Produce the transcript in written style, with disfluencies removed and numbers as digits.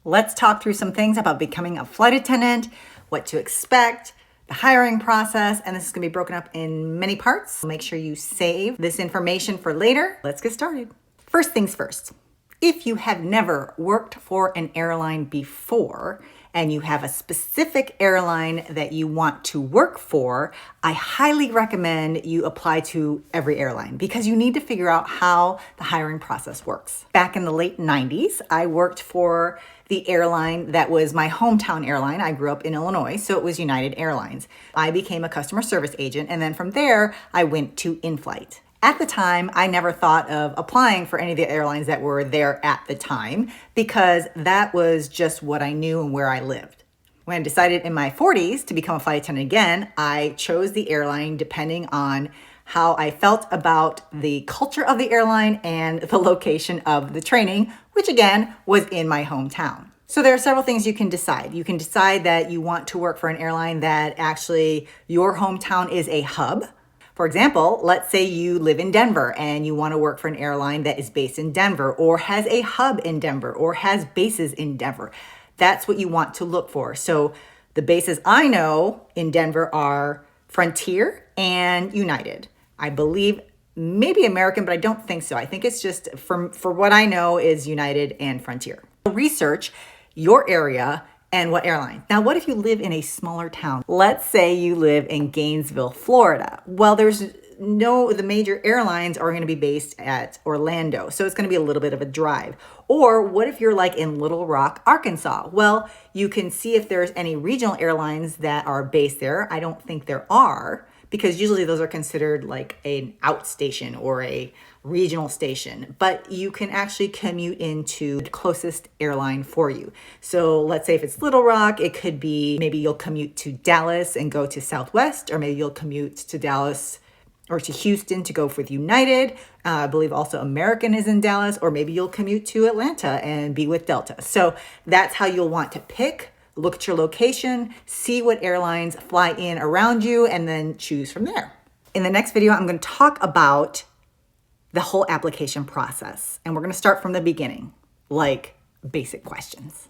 Let's talk through some things about becoming a flight attendant, what to expect, the hiring process, and this is going to be broken up in many parts. Make sure you save this information for later. Let's get started. First things first. If you have never worked for an airline before and you have a specific airline that you want to work for, I highly recommend you apply to every airline because you need to figure out how the hiring process works. Back in the late 90s, I worked for the airline that was my hometown airline. I grew up in Illinois, so it was United Airlines. I became a customer service agent, and then from there, I went to in-flight. At the time, I never thought of applying for any of the airlines that were there at the time because that was just what I knew and where I lived. When I decided in my 40s to become a flight attendant again, I chose the airline depending on how I felt about the culture of the airline and the location of the training, which again was in my hometown. So there are several things you can decide. You can decide that you want to work for an airline that actually your hometown is a hub. For example, let's say you live in Denver and you want to work for an airline that is based in Denver or has a hub in Denver or has bases in Denver. That's what you want to look for. So the bases I know in Denver are Frontier and United. I believe maybe American, but I don't think so. I think it's just, for what I know, is United and Frontier. Research your area and what airline. Now, what if you live in a smaller town? Let's say you live in Gainesville, Florida. Well, the major airlines are going to be based at Orlando, so it's going to be a little bit of a drive. Or what if you're like in Little Rock, Arkansas? Well, you can see if there's any regional airlines that are based there. I don't think there are, because usually those are considered like an outstation or a regional station, but you can actually commute into the closest airline for you. So let's say if it's Little Rock, it could be maybe you'll commute to Dallas and go to Southwest, or maybe you'll commute to Dallas or to Houston to go with United. I believe also American is in Dallas, or maybe you'll commute to Atlanta and be with Delta. So that's how you'll want to pick. Look at your location, see what airlines fly in around you, and then choose from there. In the next video, I'm going to talk about the whole application process. And we're going to start from the beginning, like basic questions.